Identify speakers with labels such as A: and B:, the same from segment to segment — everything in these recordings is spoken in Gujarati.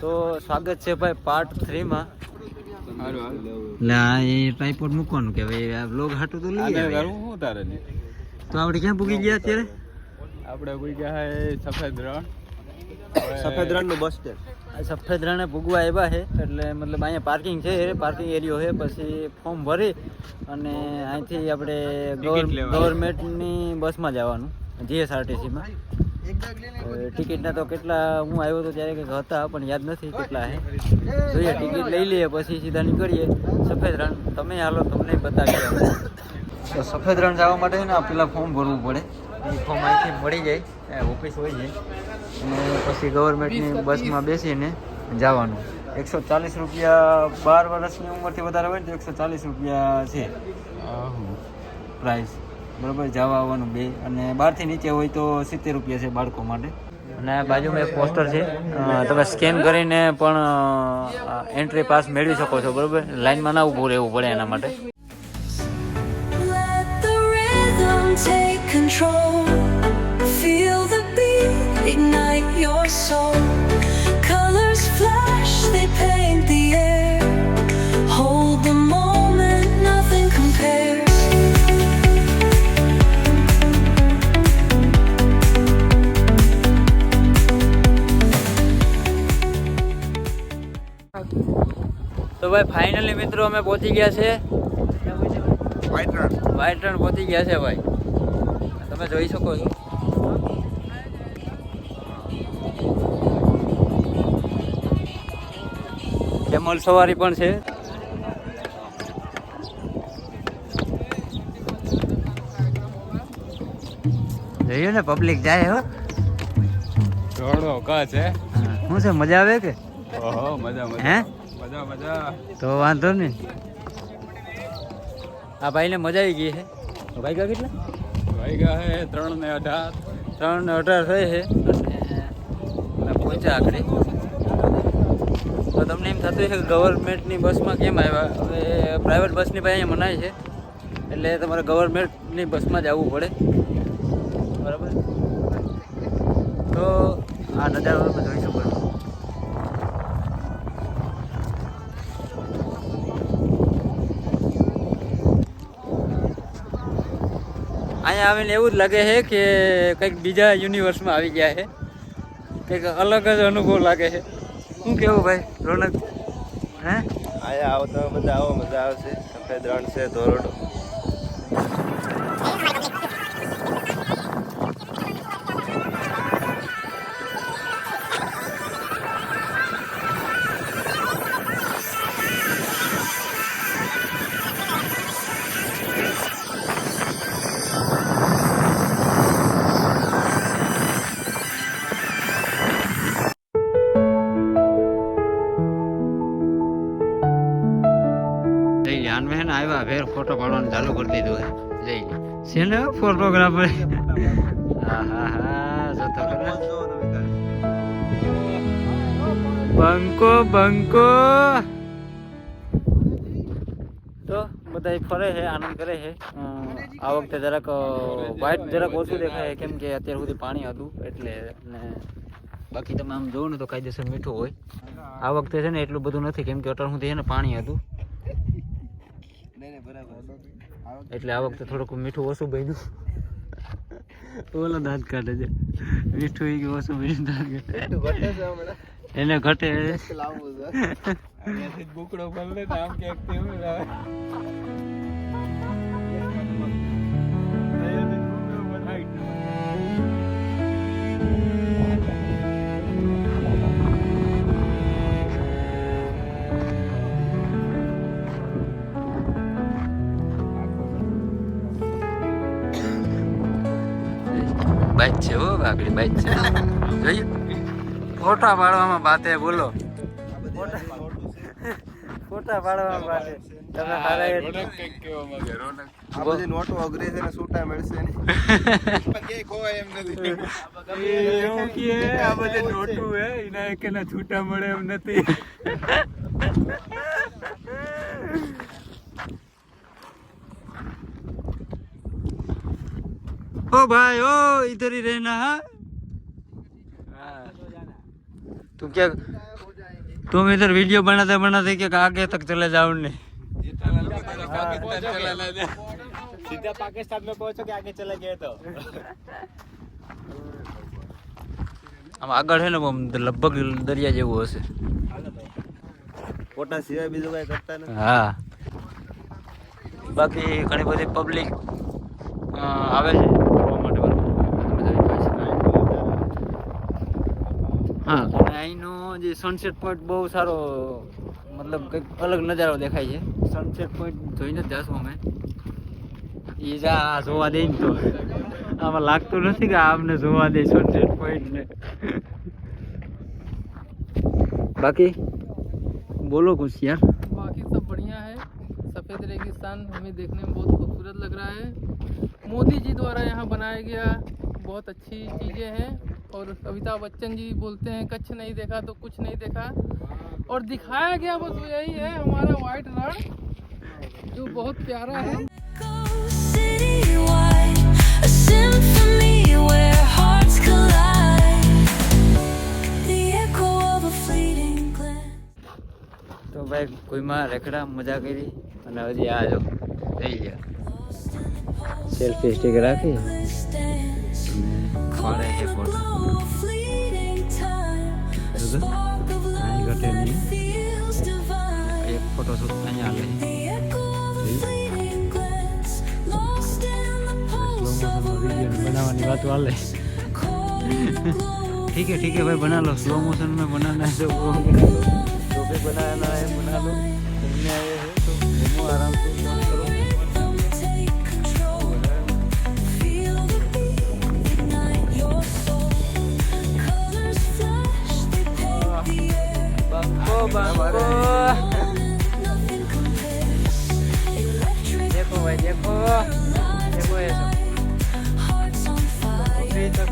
A: તો સ્વાગત છે ભાઈ પાર્ટ 3 માં. ના એ ટ્રાયપોડ મૂકવાનું કે ભાઈ આ બ્લોગ હાટું તો લઈએ
B: કરવું હું તારે
A: તો આપણે ક્યાં પૂગી ગયા અત્યારે?
B: આપણે પૂગી ગયા હે સફેદ રણ
A: નું બસ સ્ટેન્ડ. સફેદ રણે પૂગવા આવ્યા છે એટલે મતલબ અહીંયા પાર્કિંગ છે, પાર્કિંગ એરિયો છે. પછી ફોર્મ ભરી અને અહીંથી આપણે ગવર્મેન્ટની બસમાં જવાનું, જીએસઆરટીસીમાં. ટિકિટના તો કેટલા હું આવ્યો હતો ત્યારે કંઈક હતા પણ યાદ નથી કેટલા છે. જોઈએ ટિકિટ લઈ લઈએ પછી સીધા નીકળીએ સફેદ રણ. તમે હાલો તમને બતાવીએ. તો સફેદ રણ જવા માટે ને પેલા ફોર્મ ભરવું પડે. એ ફોર્મ અહીંથી મળી જાય, ઓફિસ હોય છે અને પછી ગવર્મેન્ટની બસમાં બેસીને જવાનું. 140 રૂપિયા 12 વર્ષની ઉંમરથી વધારે હોય ને તો 140 રૂપિયા છે પ્રાઇસ, બરાબર. જવા આવવાનું બે, અને 12 થી નીચે હોય તો 70 રૂપિયા છે બાળકો માટે. અને બાજુમાં એક પોસ્ટર છે, તમે સ્કેન કરીને પણ એન્ટ્રી પાસ મેળવી શકો છો, બરાબર. લાઈનમાં ના ઊભું રહેવું પડે એના માટે.
C: Take control, feel the beat, ignite your soul. Colors flash, they paint the air. Hold the moment, nothing compares.
A: તો ભાઈ ફાઇનલી મિત્રો અમે પહોંચી ગયા છે વ્હાઈટ રણ પહોંચી ગયા છે ભાઈ. તમે જોઈ શકો છો. કેમલ સવારી પણ છે. જોયું ને પબ્લિક જાય હો.
B: થોડો કાચ હે.
A: શું છે, મજા આવે કે?
B: ઓહો મજા
A: હે
B: મજા
A: તો વાંધો નહીં. આ ભાઈને મજા આવી ગઈ છે. ભાઈ ગયા કેટલા
B: વાગ્યા હે 3:18.
A: 3:18 થઈ છે અને પહોંચ્યા આગળ. તો તમને એમ થતું છે કે ગવર્મેન્ટની બસમાં કેમ આવ્યા? હવે પ્રાઇવેટ બસની પાસે અહીંયા મનાય છે એટલે તમારે ગવર્મેન્ટની બસમાં જ આવવું પડે, બરાબર. તો આ નજારો તમે જોઈ શકો છો. અહીંયા આવીને એવું જ લાગે છે કે કંઈક બીજા યુનિવર્સમાં આવી ગયા છે, કંઈક અલગ જ અનુભવ લાગે છે. શું કેવું ભાઈ રોનક? હે
B: આયા આવો તમે બધા આવો, મજા આવશે. સફેદ રણ છે, ધોરડો.
A: આવ્યા ફેર ફોટો પાડવાનું ચાલુ કરી દીધું જઈ છે ને ફોટોગ્રાફર. હા હા હા જતો બંકો બંકો. તો બધા ફરે છે, આનંદ કરે છે. આ વખતે જરાક વ્હાઈટ જરાક ઓછું દેખાય કેમ કે અત્યાર સુધી પાણી હતું એટલે. ને બાકી તમે આમ જોવો ને તો કાયદેસર મીઠું હોય. આ વખતે છે ને એટલું બધું નથી કેમ કે અત્યાર સુધી છે ને પાણી હતું એટલે આ વખતે થોડુંક મીઠું ઓછું બન્યું. ઓલો દાંત કાઢે છે મીઠું કે ઓછું બન્યું દાંત કાઢે એને ઘટે.
B: બુકડો બોલે આમ કે
A: બાઈક છે હો, આગળ બાઈક છે. જોયું ફોટા પાડવામાં બાતે બોલો, ફોટા પાડવામાં બાતે. તમે હારે
B: રોનક કઈક કેવા માંગે. રોનક આ બધી નોટો અઘરી છે ને છૂટા મળશે ને કે કોઈ એમ નથી.
A: એવું કે આ બધી નોટું હે એના કે ના છૂટા મળે એમ નથી. ओ भाई ओ इधर ही रहना है। तुम क्या तुम इधर वीडियो बनाते बनाते क्या आगे तक चले जाओ ने
D: सीधा पाकिस्तान में पहुंचो के आगे चले गए तो
A: આમ આગળ છે ને આમ લગભગ દરિયા જેવું હશે
B: ફોટા સિવાય બીજું કઈ કરતા નથી.
A: હા બાકી ઘણી બધી પબ્લિક આવે છે ફરવા માટે હા અને અહીંનો જે સનસેટ પોઈન્ટ બહુ સારો મતલબ કંઈક અલગ નજારો દેખાય છે સનસેટ પોઈન્ટ જોઈને જ જાશું અમે એ જા જોવા દે ને તો આમાં લાગતું નથી કે આમને જોવા દે સનસેટ પોઈન્ટ ને बाकी बोलो कुछ यार
E: बाकी सब बढ़िया है। सफ़ेद रेगिस्तान हमें देखने में बहुत खूबसूरत लग रहा है। मोदी जी द्वारा यहाँ बनाया गया बहुत अच्छी चीज़ें हैं और अमिताभ बच्चन जी बोलते हैं कच्छ नहीं देखा तो कुछ नहीं देखा और दिखाया गया बस यही है हमारा वाइट रण जो बहुत प्यारा है।
C: Citywide, a symphony where hearts collide. The echo of a fleeting glance.
A: તો ભાઈ કોઈમાં રેખડા મજા કરી અને હજી આ જો થઈ ગયા સેલ્ફી સ્ટિક રાખી અને પાડે છે ફોટો અહીં ઘટે નહીં એક ફોટો શૂટ અહીંયા લે बनाने बात वाले ठीक है भाई बना लो स्लो मोशन में बनाना है तो वो बना लो जो भी बनाना है बना लो घूमने आए हैं तो घूमो आराम से मौज करो बांको देखो भाई देखो ये सब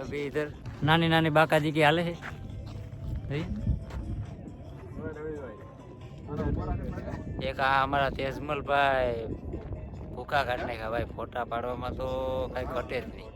A: अभी इधर नानी नानी बाका जी की हाल है एक हमारा तेजमल भाई भूखा काटने का भाई फोटा पाड़वा में तो कई घटे ज नहीं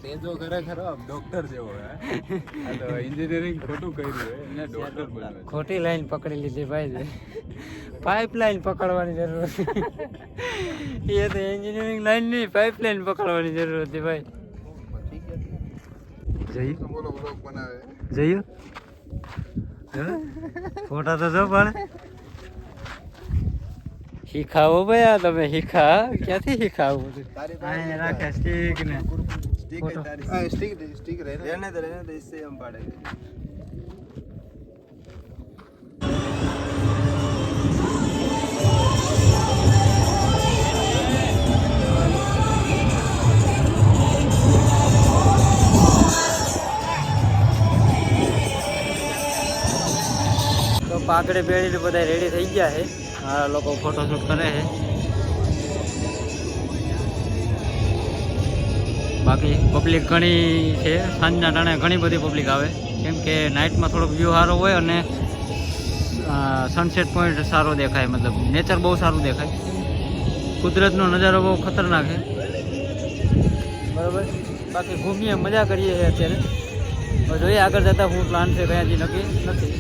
B: તેજો ખરેખર ડોક્ટર જેવો હે આ તો એન્જિનિયરિંગ ખોટું કર્યું હે એને ડોક્ટર બનાવે
A: खोटी लाइन पकड़ी लीधी भाई पाइप लाइन पकड़वानी जरूरत ये तो इंजीनियरिंग लाइन नहीं पाइप लाइन पकड़वानी जरूरत है भाई जय
B: બોલો બ્લોગ બનાવે
A: જયું ફોટા તો જો પણ શીખાવો ભાઈ આ તમે શીખા ક્યાંથી શીખાવું અહીં રાખે સ્ટીક ને
B: સ્ટીક
A: फोटो।
B: તારી હા સ્ટીક रहने दे इससे हम पाड़ेंगे
A: તો પાકડે પેડીને બધા રેડી થઈ ગયા છે આ લોકો ફોટોશૂટ કરે છે બાકી પબ્લિક ઘણી છે સાંજના ટાણે ઘણી બધી પબ્લિક આવે કેમ કે નાઇટમાં થોડોક વ્યૂ સારો હોય અને સનસેટ પોઈન્ટ સારો દેખાય મતલબ નેચર બહુ સારું દેખાય કુદરતનો નજારો બહુ ખતરનાક છે બરાબર બાકી ઘૂમીએ મજા કરીએ છીએ અત્યારે હવે જોઈએ આગળ જતાં શું પ્લાન છે કયા હજી નક્કી નથી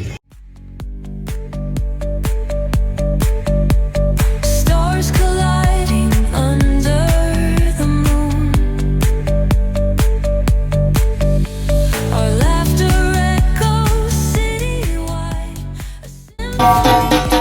C: Stars colliding under the moon. Our laughter echoes citywide. A symphony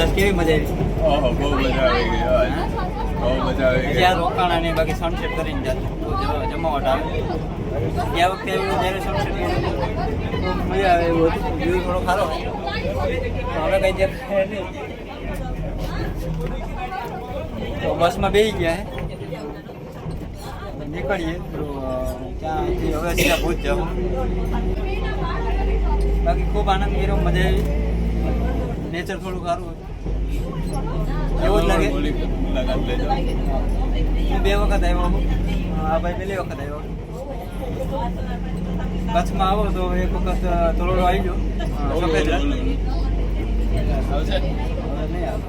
A: જબરદસ્ત કેવી મજા આવી
B: ઓહો બહુ મજા આવી ગઈ આજ. બહુ મજા આવી ગઈ.
A: જ્યાં રોકાણા ને બાકી સનસેટ કરીને જાત જમાવટ આવે ગયા વખતે આવ્યું જ્યારે સનસેટ મજા આવે એવું હતું વ્યૂ થોડો સારો તો હવે કઈ દેખાય નહીં તો બસમાં બેસી ગયા હે નીકળીએ તો ત્યાંથી હવે સીધા ભૂજ જાઉં બાકી ખૂબ આનંદ કર્યો મજા આવી નેચર થોડું સારું હતું એવું જ લાગે
B: ઓલી મુલાકાત લેજો.
A: હું 2 વખત આવ્યો છું આ ભાઈ પહેલી વખત આવ્યો કચ્છમાં આવો તો એક વખત થોડો આવી ગયો સફેદ રણ.
B: આવશે?
A: હવે નહીં આવે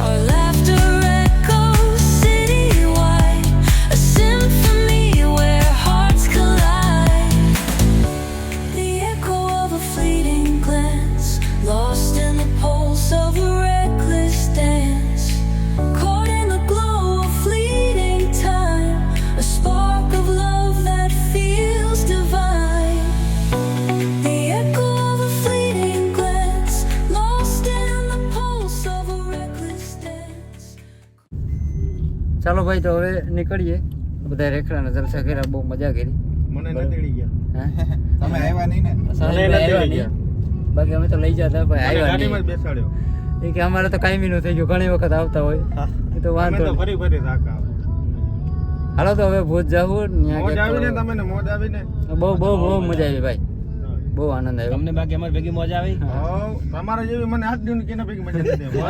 C: Our laughter echoes citywide, a symphony where hearts collide. The echo of a fleeting glance, lost in the pulse of a reckless dance. Caught in the glow of fleeting time, a spark of love that feels divine. The echo of a fleeting glance, lost in the pulse of a reckless dance.
A: ચાલો ભાઈ તો હવે નીકળીએ બધા રેખડાના જલસા કર્યા બહુ મજા કરી
B: મને નથી તેડી ગયા.
A: હે?
B: તમે આવ્યા નહીં ને?
A: સાહેબ આવ્યા નહીં. બાકી અમે તો લઈ જતા પણ આવ્યા
B: ગાડીમાં જ
A: નહીં
B: બેસાડ્યો.
A: એ કે અમારે તો કાંઈ નું થઈ ગયું ઘણી વખત આવતા હોય એ તો વાંધો નહીં.
B: ફરી ફરી થાકા આવે.
A: હાલો તો હવે ભુજ જાવું
B: મોજ આવી ને
A: ત્યાં
B: તમને મોજ આવી ને?
A: બહુ બહુ બહુ મજા આવી ભાઈ બહુ આનંદ આવ્યો
D: તમને બાકી અમારી ભેગી મજા આવી
B: હોવ, તમારા જેવી મને આજ દિવસ કેના ભેગી મજા નથી આવી.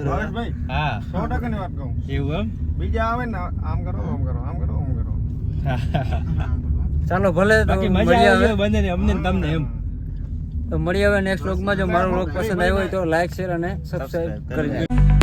B: ભાવેશભાઈ,
D: હા
B: 100% ની વાત કહું.
D: એવું એમ
B: બીજા આવે ને આમ કરો આમ કરો આમ કરો આમ કરો.
A: ચાલો ભલે તો
D: બાકી મજા
A: મળીએ
D: આવી
A: હવે.
D: બંને ને અમને ને તમને એમ
A: તો મળીએ હવે નેક્સ્ટ વ્લોગમાં જો મારો વ્લોગ પસંદ આવ્યો હોય તો લાઈક શેર અને સબસ્ક્રાઇબ કરી દેજો.